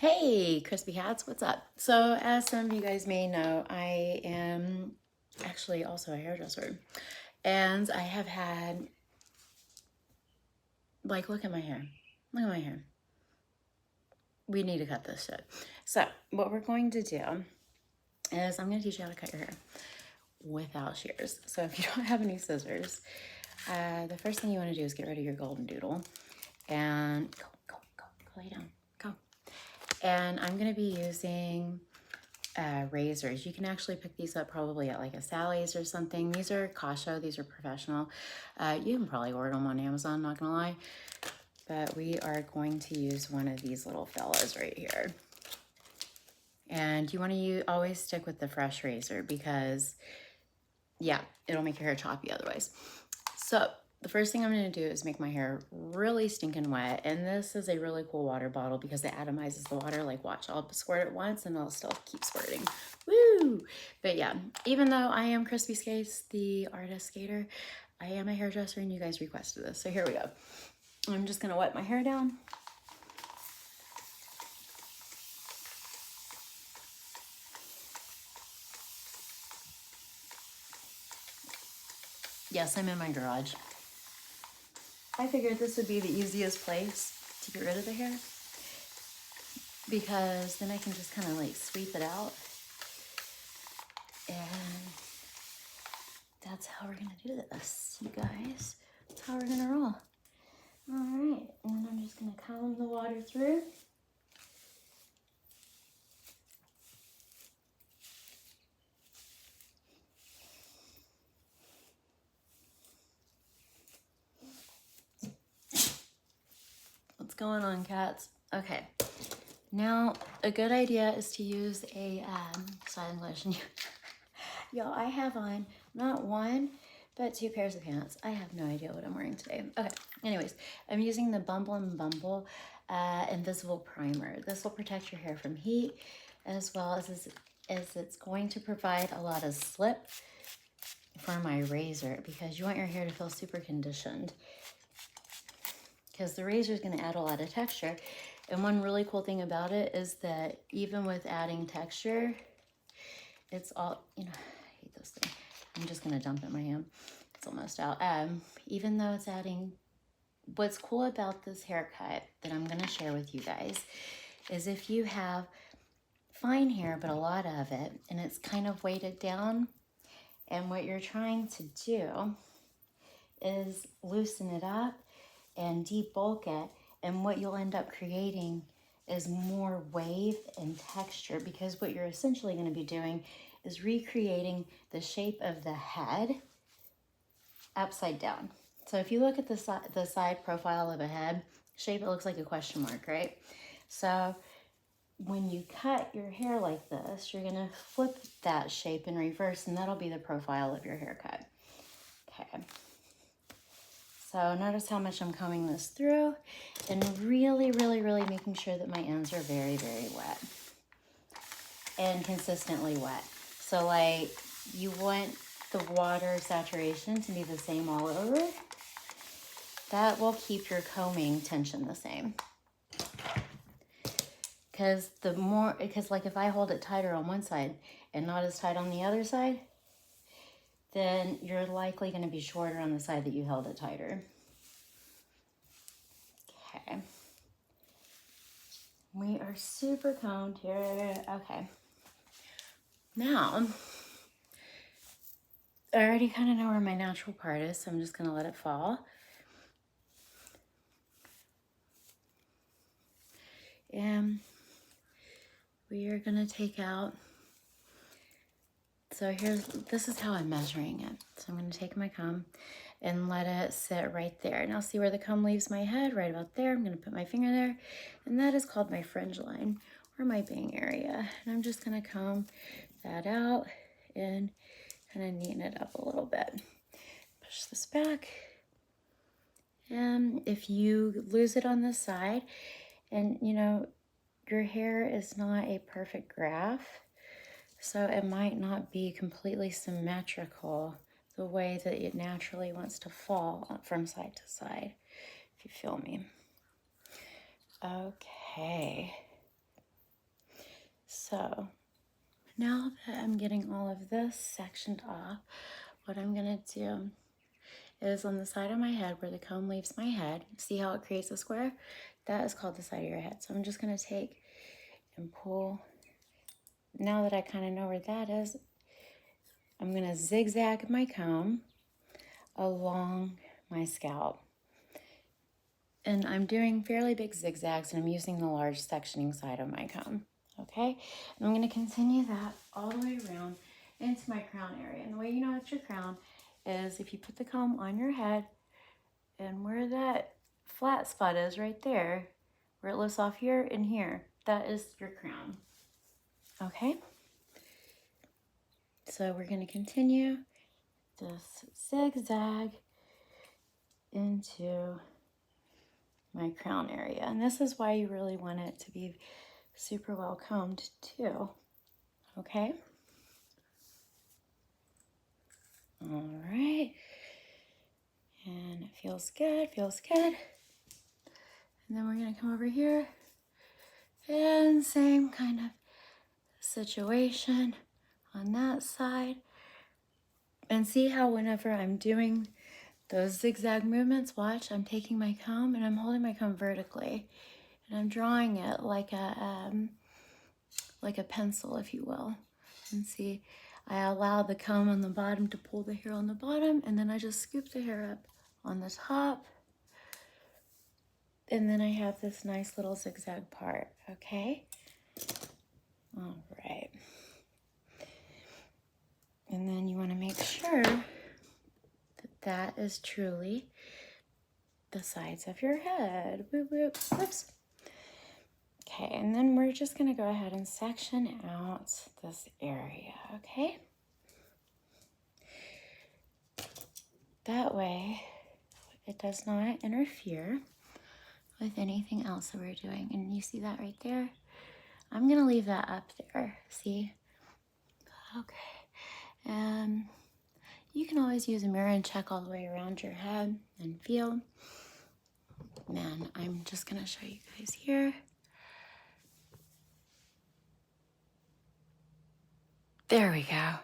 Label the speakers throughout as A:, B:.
A: Hey, Crispy Cats, what's up? So, as some of you guys may know, I am actually also a hairdresser. And I have had, like, look at my hair. Look at my hair. We need to cut this shit. So, what we're going to do is I'm going to teach you how to cut your hair without shears. So, if you don't have any scissors, the first thing you want to do is get rid of your golden doodle. And go lay down. Go. And I'm going to be using razors. You can actually pick these up probably at like a Sally's or something. These are Kasho, these are professional. You can probably order them on Amazon, not gonna lie. But we are going to use one of these little fellas right here. And you wanna always stick with the fresh razor because yeah, it'll make your hair choppy otherwise. So the first thing I'm gonna do is make my hair really stinking wet. And this is a really cool water bottle because it atomizes the water. Like watch, I'll squirt it once and it'll still keep squirting. Woo! But yeah, even though I am CrispySkates, the artist skater, I am a hairdresser and you guys requested this. So here we go. I'm just gonna wet my hair down. Yes, I'm in my garage. I figured this would be the easiest place to get rid of the hair because then I can just kind of like sweep it out. And that's how we're gonna do this, you guys. That's how we're gonna roll. All right, and then I'm just gonna comb the water through. What's going on, cats? Okay, now a good idea is to use a styling lotion. Y'all, I have on not one, but 2 pairs of pants. I have no idea what I'm wearing today. Okay, anyways, I'm using the Bumble and Bumble Invisible Primer. This will protect your hair from heat as well as it's going to provide a lot of slip for my razor because you want your hair to feel super conditioned because the razor is going to add a lot of texture. And one really cool thing about it is that even with adding texture, it's all, you know, I hate this thing. I'm just going to dump it in my hand. It's almost out. Even though it's adding, what's cool about this haircut that I'm going to share with you guys is if you have fine hair, but a lot of it, and it's kind of weighted down, and what you're trying to do is loosen it up and debulk it, and what you'll end up creating is more wave and texture because what you're essentially going to be doing is recreating the shape of the head upside down. So if you look at the side profile of a head shape, it looks like a question mark, right? So when you cut your hair like this, you're going to flip that shape in reverse, and that'll be the profile of your haircut. Okay. So notice how much I'm combing this through and really, really, really making sure that my ends are very, very wet and consistently wet. So like you want the water saturation to be the same all over. That will keep your combing tension the same. Because like if I hold it tighter on one side and not as tight on the other side, then you're likely going to be shorter on the side that you held it tighter. Okay. We are super combed here. Okay. Now, I already kind of know where my natural part is, so I'm just going to let it fall. And we are going to take out, so this is how I'm measuring it. So I'm going to take my comb and let it sit right there. Now see where the comb leaves my head, right about there. I'm going to put my finger there, and that is called my fringe line or my bang area. And I'm just going to comb that out and kind of neaten it up a little bit. Push this back. And if you lose it on this side, and you know, your hair is not a perfect graph, so it might not be completely symmetrical the way that it naturally wants to fall from side to side, if you feel me. Okay. So now that I'm getting all of this sectioned off, what I'm gonna do is on the side of my head where the comb leaves my head, see how it creates a square? That is called the side of your head. So I'm just gonna take and pull. Now that I kind of know where that is, I'm gonna zigzag my comb along my scalp. And I'm doing fairly big zigzags, and I'm using the large sectioning side of my comb, okay? And I'm gonna continue that all the way around into my crown area. And the way you know it's your crown is if you put the comb on your head, and where that flat spot is right there, where it lifts off here and here, that is your crown, okay? So we're gonna continue this zigzag into my crown area. And this is why you really want it to be super well combed too, okay? All right, and it feels good, feels good. And then we're gonna come over here and same kind of situation on that side. And see how whenever I'm doing those zigzag movements, watch, I'm taking my comb and I'm holding my comb vertically. And I'm drawing it like a pencil, if you will. And see, I allow the comb on the bottom to pull the hair on the bottom, and then I just scoop the hair up on the top. And then I have this nice little zigzag part, okay? All right. And then you want to make sure that that is truly the sides of your head. Whoop, whoop, whoops. Okay, and then we're just going to go ahead and section out this area, okay? That way, it does not interfere with anything else that we're doing. And you see that right there? I'm going to leave that up there, see? Okay. And you can always use a mirror and check all the way around your head and feel. Man, I'm just going to show you guys here. There we go.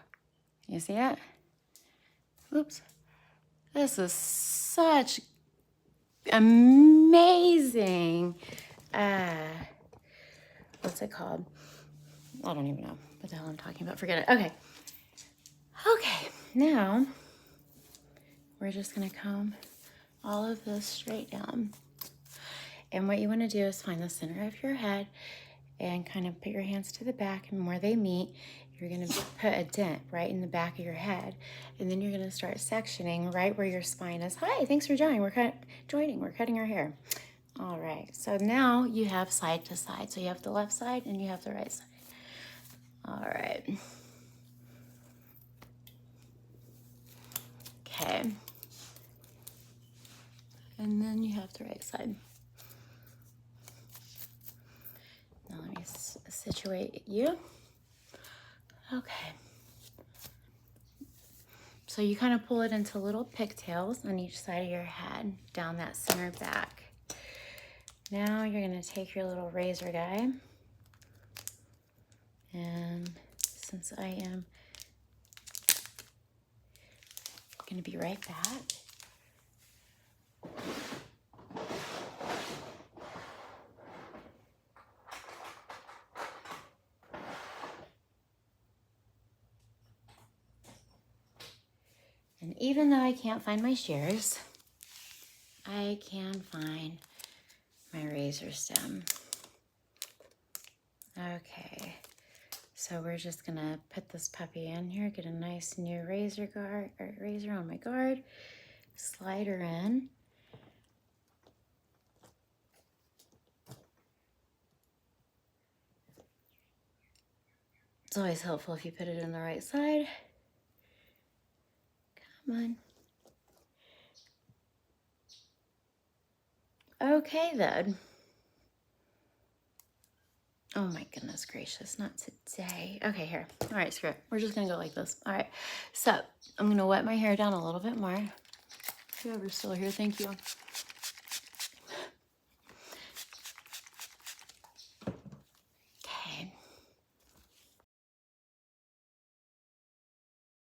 A: You see it? Oops. This is such amazing, what's it called? I don't even know what the hell I'm talking about. Forget it. Okay. Okay, now we're just gonna comb all of this straight down. And what you wanna do is find the center of your head and kind of put your hands to the back, and where they meet, you're gonna put a dent right in the back of your head. And then you're gonna start sectioning right where your spine is. Hi, thanks for joining. We're cutting our hair. All right, so now you have side to side. So you have the left side and you have the right side. All right. Okay. And then you have the right side. Now let me situate you. Okay. So you kind of pull it into little pigtails on each side of your head, down that center back. Now you're gonna take your little razor guy, and since I am gonna be right back, and even though I can't find my shears, I can find my razor stem. Okay, so we're just gonna put this puppy in here, get a nice new razor on my guard, slide her in. It's always helpful if you put it in the right side. Come on. Okay then. Oh my goodness gracious, not today. Okay, here. All right, screw it. We're just gonna go like this. All right, so I'm gonna wet my hair down a little bit more. Whoever's still here, thank you.